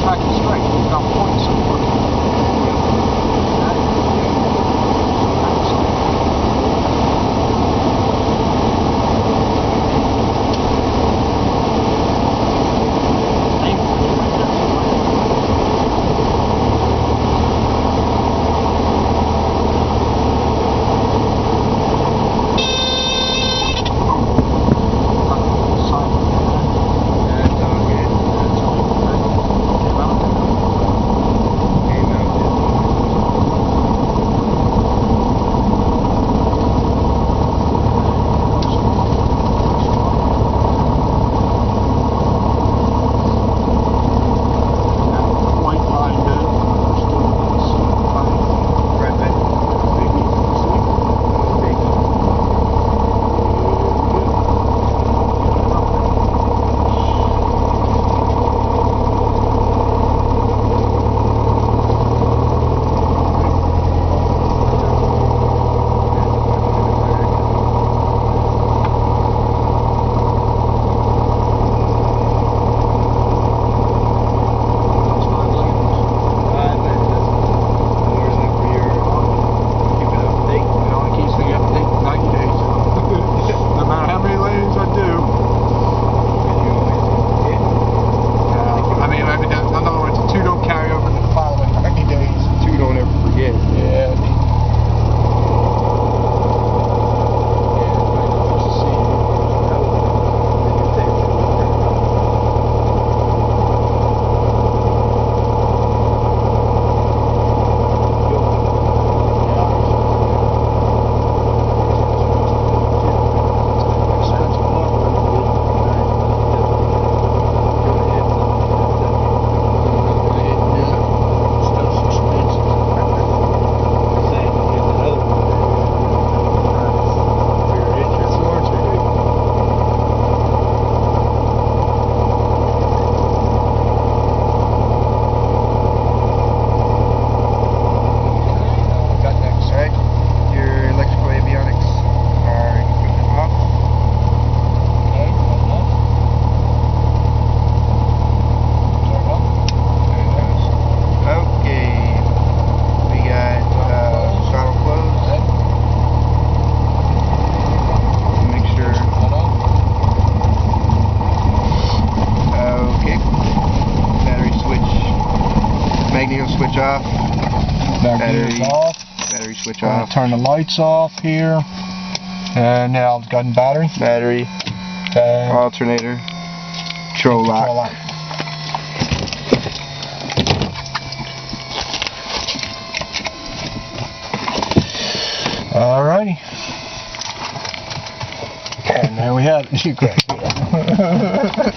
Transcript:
track is straight. You've got points of work. Magneto switch off. Battery off. Battery switch off. Turn the lights off here. And now I've gotten battery. Battery. And alternator. Control lock. Alrighty. And there we have it. You crack it up.